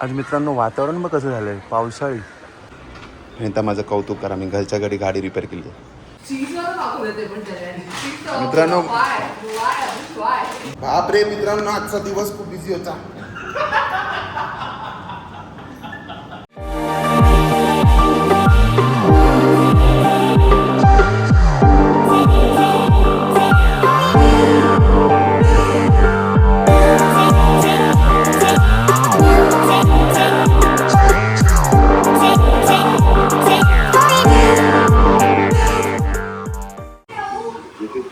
आज मित्रांनो वातावरण मग कसं झालंय, पावसाळी. आणि आता माझं कौतुक करा, मी घरच्या घरी गाडी रिपेअर केली आहे मित्रांनो. बापरे मित्रांनो, आजचा दिवस खूप बिझी होता.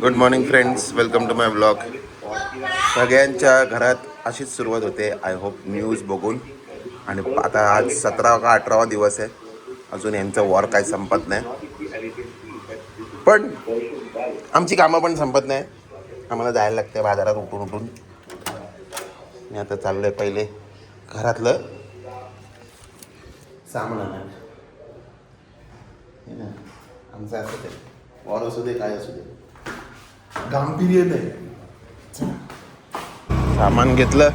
Good morning friends, welcome to my blog. सगळ्यांच्या घरात अशीच सुरुवात होते, आय होप न्यूज बघून. आणि आता आज 17 का 18वा दिवस आहे, अजून यांचं वॉर काय संपत नाही. पण आमची कामं पण संपत नाही, आम्हाला जायला लागते बाजारात उठून. मी आता चाललो आहे पहिले घरातलं सामान आणायला. आमचं असं ते वॉर असू दे काय असू दे, गांभीर्य नाही. सामान घेतलं,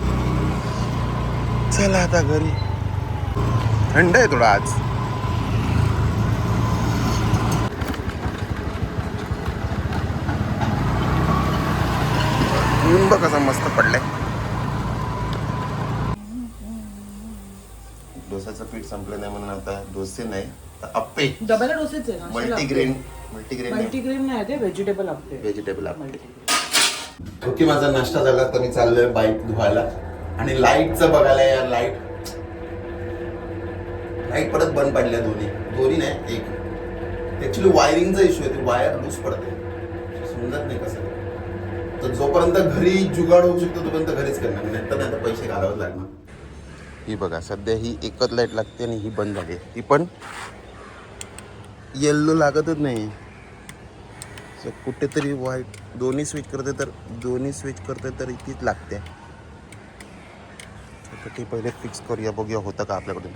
चला आता घरी. थंड आहे थोडा आज. ऊन बघ कसा मस्त पडलाय. डोसाचं पीठ संपलं नाही म्हणून आता डोसे नाही तर अप्पे. डब्याला डोसेच आहे. मल्टीग्रेन नाही ते व्हेजिटेबल अप्पे. ओके, माझा नाश्ता झाला तर मी चाललोय बाईक धुवायला. आणि लाईटचं बघायला यार, लाईट परत बंद पडल्या. दोन्ही नाही, एक ऍक्च्युली वायरिंगचा इश्यू आहे. ती वायर लूज पडते, समजत नाही कसं. तर जोपर्यंत घरी जुगाड होऊ शकतो तोपर्यंत घरीच करणार, नाही तर पैसे घालावंच लागणार. ही बघा, सध्या ही एकच लाईट लागते आणि ही बंद झाली. ती पण येल्लो लागतच नाही. सो कुठेतरी व्हाईट दोन्ही स्विच करते तर तीच लागते. तर ते पहिले फिक्स करूया, बघूया होतं का आपल्याकडून.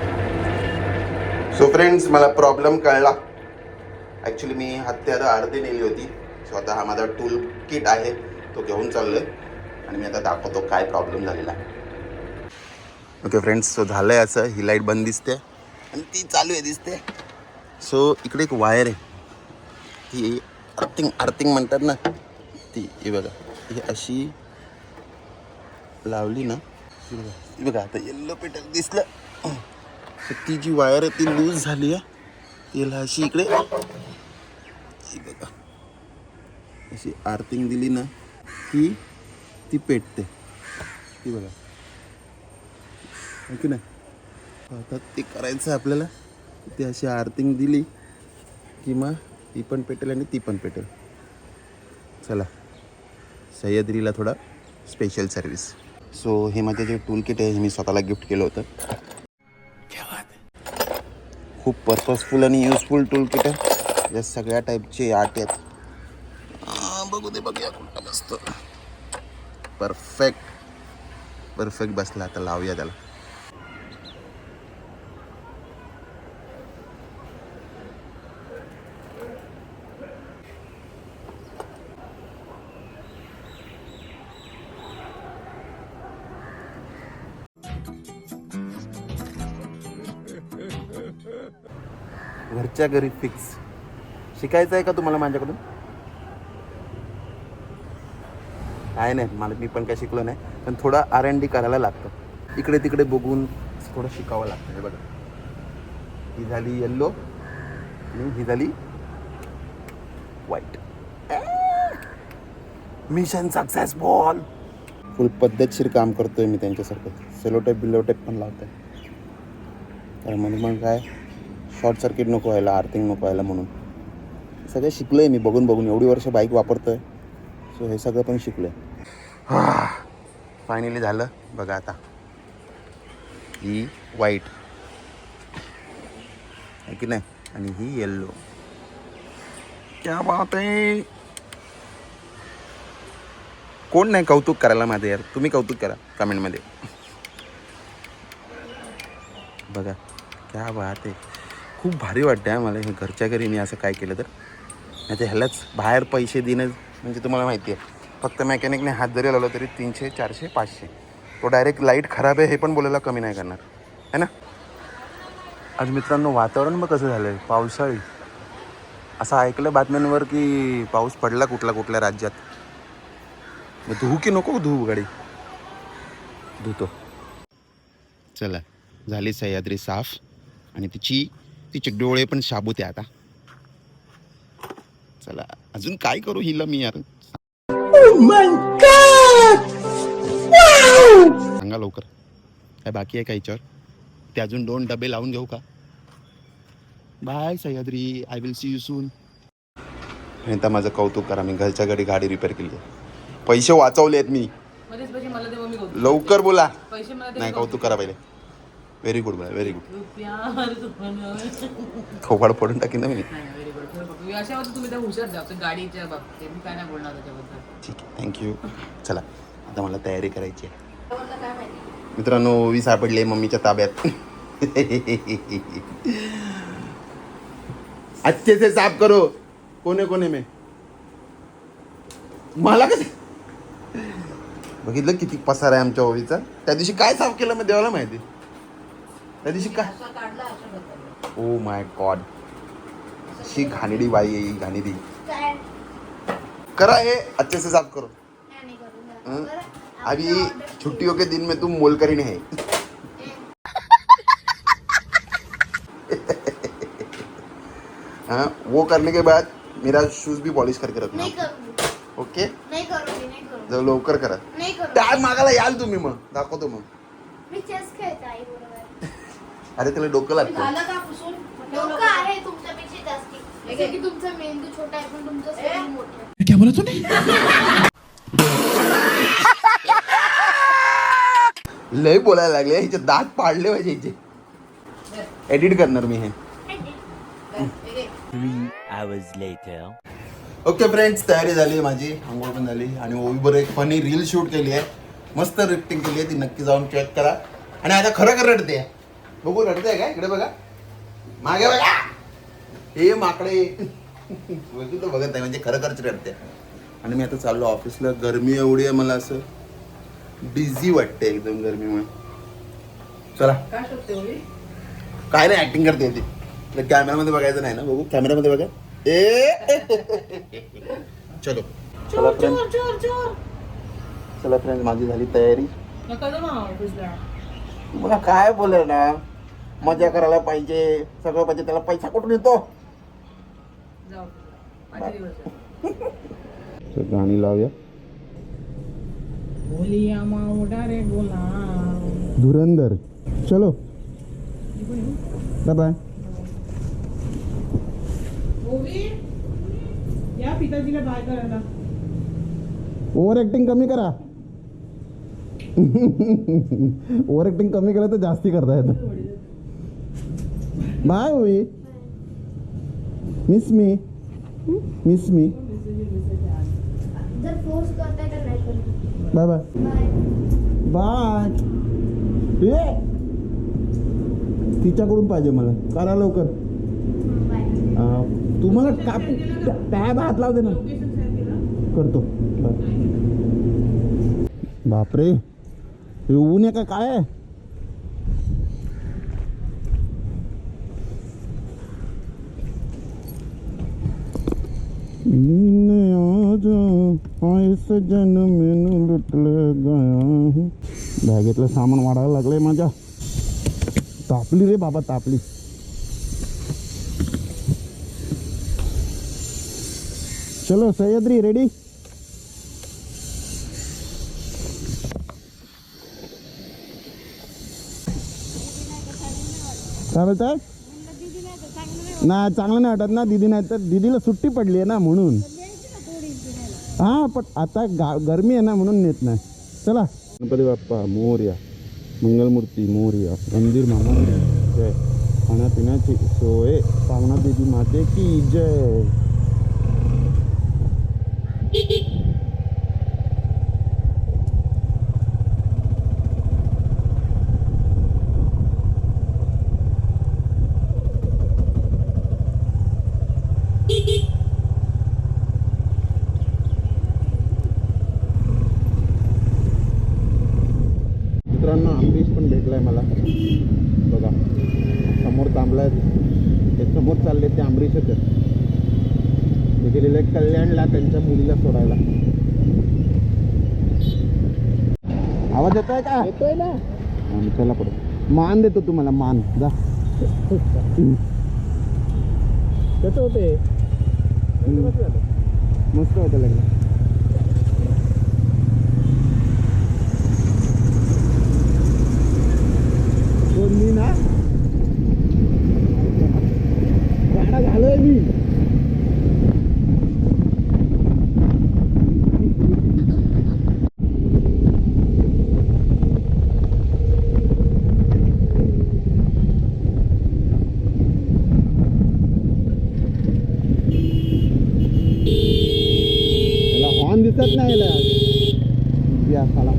सो फ्रेंड्स, मला प्रॉब्लेम कळला. ॲक्च्युली मी हत्यारं अर्धी नेली होती. सो आता हा माझा टूल किट आहे, तो घेऊन चाललो आहे आणि मी आता दाखवतो काय प्रॉब्लेम झालेला आहे. ओके फ्रेंड्स, सो झालं आहे असं. ही लाईट बंद दिसते आणि ती चालू आहे दिसते. सो इकडे एक वायर आहे, ती अर्थिंग म्हणतात ना, ती ही बघा, ही अशी लावली ना, ही बघा आता येल्लो पेटल दिसलं. तर ती जी वायर आहे ती लूज झाली आहे. तिला अशी इकडे ही बघा अशी अर्थिंग दिली ना की ती पेटते. ती बघा, की नाही. आता ते करायचं आपल्याला. ती अशी अर्थिंग दिली की मग ही पण पेटेल आणि ती पण पेटेल. चला, सह्याद्रीला थोडा स्पेशल सर्विस. सो हे माझं जे टूल किट आहे हे मी स्वतःला गिफ्ट केलं होतं. खूप पर्पजफुल आणि युजफुल टूल किट आहे. या सगळ्या टाईपचे आर्ट आहेत. बघूया कुठं बसतो. परफेक्ट बसला. आता लावूया त्याला. घरच्या घरी फिक्स. शिकायचं आहे का तुम्हाला माझ्याकडून? काय नाही, मी पण काय शिकलो नाही, पण थोडा R&D करायला लागतं. इकडे तिकडे बघून थोडं शिकावं लागतं. हे बघा, ही झाली येल्लो आणि ही झाली व्हाईट. Mission successful. फुल पद्धतशीर काम करतोय मी त्यांच्यासारखं. सेलोटेप पण लावतोय. तर मग काय, शॉर्ट सर्किट नको व्हायला, अर्थिंग नको व्हायला म्हणून सगळं शिकलो आहे मी बघून. एवढी वर्ष बाईक वापरतोय. सो हे सगळं पण शिकलो आहे. फायनली झालं बघा. आता ही व्हाईट आहे की नाही, आणि ही येल्लो. क्या बात आहे. कोण नाही कौतुक करायला माझं यार? तुम्ही कौतुक करा कमेंटमध्ये. बघा, क्या बात आहे. खूप भारी वाटतं आहे मला हे घरच्या घरी मी असं काय केलं तर. नाही तर ह्यालाच बाहेर पैसे देणं म्हणजे तुम्हाला माहिती आहे, फक्त मेकॅनिकने हात जरी लावला तरी 300, 400, 500. तो डायरेक्ट लाईट खराब आहे हे पण बोलायला कमी नाही करणार. है ना. आज मित्रांनो वातावरण मग कसं झालंय पावसाळी. असं ऐकलं बातम्यांवर की पाऊस पडला कुठल्या राज्यात. मग धुवू की नको धुवू गाडी. धुतो. चला झाली सह्याद्री साफ आणि तिचे डोळे पण शाबूत आहे आता. चला अजून काय करू हिला मी यार. सांगा लवकर काय बाकी आहे का याच्यावर. ते अजून 2 डबे लावून घेऊ का. Bye Sahyadri, I will see you soon. आता माझं कौतुक करा, मी घरच्या घरी गाडी रिपेअर केली आहे. पैसे वाचवले आहेत मी. लवकर बोला. नाही कौतुक करा पहिले. व्हेरी गुड बोला, व्हेरी गुड. खोपाड फोडून टाकीन ना मी. ठीक आहे थँक्यू. चला आता मला तयारी करायची आहे. मित्रांनो ओवी सापडले मम्मीच्या ताब्यात. अच्छे से साफ करो कोने कोने में. मला कसं बघितलं किती पसार आहे आमच्या ओवीचा. त्या दिवशी काय साफ केलं मग देवाला माहिती. त्या दिवशी काय ओ माय गॉड. अशी घाणेडी बाई आहे घाणेडी. करा हे अच्छे से साफ करो. अभी छुट्टियों के दिन में तुम मोलकरी नहीं है. हाँ वो करने के बाद मेरा शूज भी पॉलिश करके रखना. ओके नहीं करूंगी, नहीं करूंगी. जर लवकर करा. नाही करू. त्या मागायला याल तुम्ही मग दाखवतो मग. मी चेस खेळते आई बरोबर. अरे त्याला डोकं लागतं. झालं का पुसून? डोकं आहे तुमच्यापेक्षा जास्ती. जसं की तुमचा मेंदू छोटा आहे पण तुमचं शरीर मोठं आहे. क्या बोला तूने. लय बोलायला लागले. हिचे दात पाडले पाहिजे हिचे. एडिट करणार मी हे. 3 hours later. ओके फ्रेंड्स तयारी झाली माझी. आंघोळ पण झाली आणि ओवीबरोबर एक फनी रील शूट केली आहे. मस्त रिफ्टिंग केली आहे. ती नक्की जाऊन चेक करा. आणि आता खरं रडते. बघू रडते काय. इकडे बघा मागे बघा. हे माकडे बघू बघत नाही म्हणजे खरंच रडते. आणि मी आता चाललो ऑफिसला. गरमी एवढी आहे मला असं बिझी वाटते एकदम गरमीमुळे. चला काय नाही ऍक्टिंग करते ती. कॅमेरामध्ये बघायचं नाही ना. बघू कॅमेरामध्ये बघा. चलो चला फ्रेंड्स. चला फ्रेंड्स माझी झाली तयारी. मला काय बोलणार ना. मजा करायला पाहिजे सगळं पाहिजे. त्याला पैसा कुठून येतो. गाणी लावूया. धुरंधर. चलो बाय बाय. या पिताजीला बाय करायला. ओव्हर ऍक्टिंग कमी करा. ओव्हर ऍक्टिंग कमी केलं तर जास्ती करता येतं. Bye Ovi. Miss me. Miss me. जर फोर्स करताय तर नाही करू. Bye bye. बाय. बाय. तिच्याकडून पाहिजे मला. करा लवकर. बाय. तुम्हाला कापू टॅब हात लावते ना. करतो. बापरे ऊन आहे का काय आहे. बॅगेतलं सामान वाढायला लागलंय माझ्या. तापली रे बाबा तापली. चलो सह्याद्री रेडी. काय बोलताय. नाही चांगलं नाही वाटत ना. दीदी नाही तर दीदीला सुट्टी पडली आहे ना म्हणून. हां पण आता गरमी आहे ना म्हणून नेत नाही. चला गणपती बाप्पा मोरया. मंगलमूर्ती मोरया. मंदिर मामा जय. खाण्यापिण्याची सोय पावना देवी माते की जय. मित्रांनो आंबीस पण भेटलाय मला. बघा समोर थांबलाय, ते समोर चालले ते अमरीशच आहेत. ते गेलेले कल्याणला त्यांच्या मुलीला सोडायला. आवाज येतोय का? येतोय ना. चला पुढे. मान देतो तुम्हाला, मान जा. कसं होते? मस्त होतं लग्न. कोण मी ना गाडा झालोय मी. हॉर्न दिसत नाही या साला.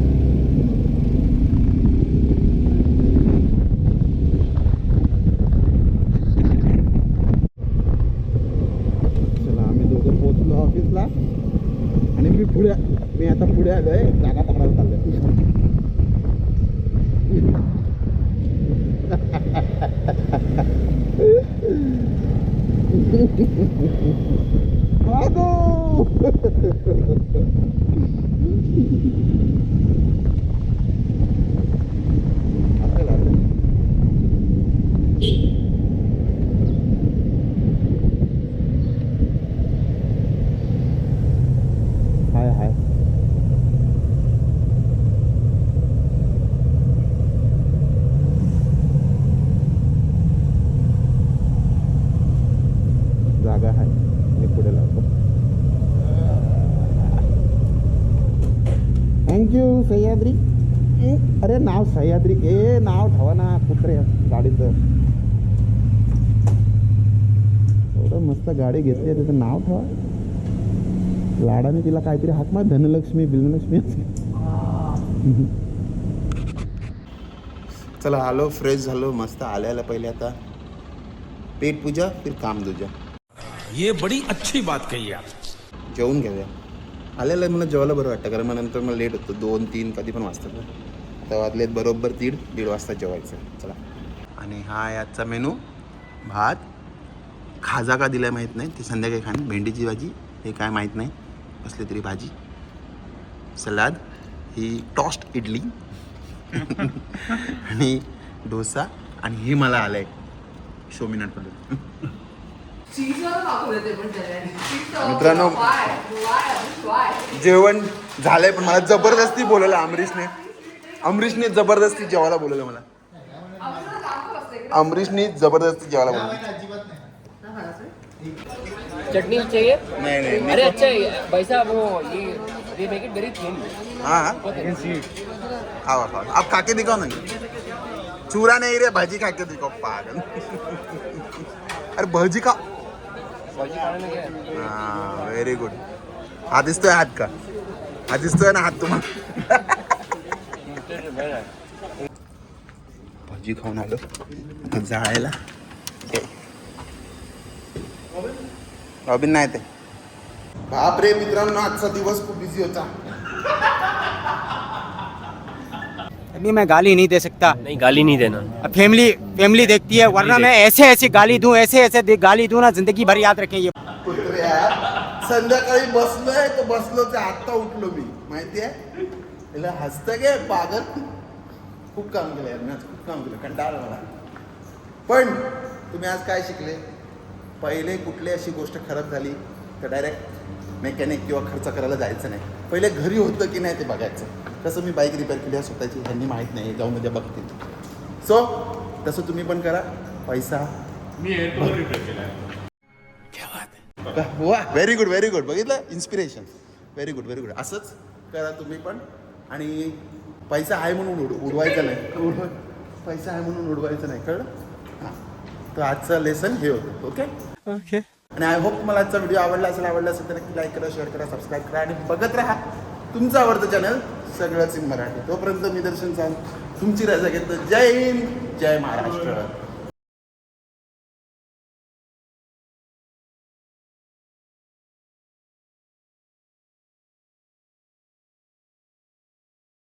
ऑफिसला आणि मी आता पुढे आलोय, जागा पकडायला चाललोय. जागा आहे, मी पुढे लावतो. थँक्यू सह्याद्री. अरे नाव सह्याद्री, नाव ठेवा ना कुत्रे गाडीचं. एवढं मस्त गाडी घेतली आहे, त्याचं नाव ठेवा. लाडाने तिला काहीतरी हाक मार, धनलक्ष्मी बिललक्ष्मी. चला आलो, फ्रेश झालो मस्त. आल्याला पहिले आता पेट पूजा, फिर काम दूजा. ये बड़ी अच्छी बात कही आप. जेवून घेऊया. आलेलं मला जेवायला बरं वाटतं, कारण मग नंतर मला लेट होतं. 2-3 कधी पण वाजतात ना. तर वाजलेत बरोबर 1:30 वाजता जेवायचं. चला. आणि हा याचा मेनू भात, खाजा का दिलाय माहीत नाही, ते संध्याकाळी खाणं. भेंडीची भाजी, हे काय माहीत नाही, कसली तरी भाजी, सलाद, ही टॉस्ट इडली आणि डोसा. आणि हे मला आलंय शोमिनाटकडून. मित्रांनो जेवण झालंय, पण मला जबरदस्ती बोलवलं अमरीशने जबरदस्ती जेवायला बोलवलं मला. अमरीशने जबरदस्ती जेवायला बोलवलं. चटनी चाहिए? नहीं अरे अच्छा है भाई साहब, वो ये मेक इट वेरी थिन. हाँ खाओ खाओ, आप खा के दिखाओ ना. चूरा नहीं रे, भाजी खा के दिखाओ पागल. अरे भाजी खा. हां व्हेरी गुड. हा दिसतोय हात का? हा दिसतोय ना हात तुम्हाला? भाजी खाऊन आलो आता जाळायला. रॉबिन नाही ते. बापरे मित्रांनो, आजचा दिवस खूप बिझी होता. अभी मैं गाली नहीं दे सकता. नहीं गाली नहीं देना. अब फैमिली देखती है, वरना मैं ऐसे गाली दूं, ऐसे गाली दूं ना, जिंदगी भर याद रखें ये. कुत्र्या, संध्याकाळी बसलोय तर बसलोच आहे, आत्ता उठलो मी, माहिती आहे. तिला हसतं गे पागल. खूप काम केलं यार मी आज, खूप काम केलं, कंटाळा मला. पण तुम्ही आज काय शिकले? पहिले कुठली अशी गोष्ट खराब झाली तर डायरेक्ट मेकॅनिक किंवा खर्च करायला जायचं नाही. पहिले घरी होतं की नाही ते बघायचं. तसं मी बाईक रिपेअर केली आहे स्वतःची, ह्यांनी माहीत नाही, जाऊन उद्या बघतील. सो तसं तुम्ही पण करा. पैसा मी एअरपोर्ट रिपेअर केला. वा व्हेरी गुड. बघितलं, इन्स्पिरेशन. Very good. असंच करा तुम्ही पण. आणि पैसा आहे म्हणून उडवायचा नाही. पैसा आहे म्हणून उडवायचं नाही, कळलं? हां. तर आजचं लेसन हे होतं. ओके. आणि आय होप तुम्हाला आजचा व्हिडिओ आवडला असेल तर नक्की लाईक करा, शेअर करा, सबस्क्राईब करा आणि बघत राहा तुमचं आवडतं चॅनल सगळंच इन मराठी. तोपर्यंत मी दर्शन सावंत तुमची रजा घेतो. जय हिंद, जय महाराष्ट्र.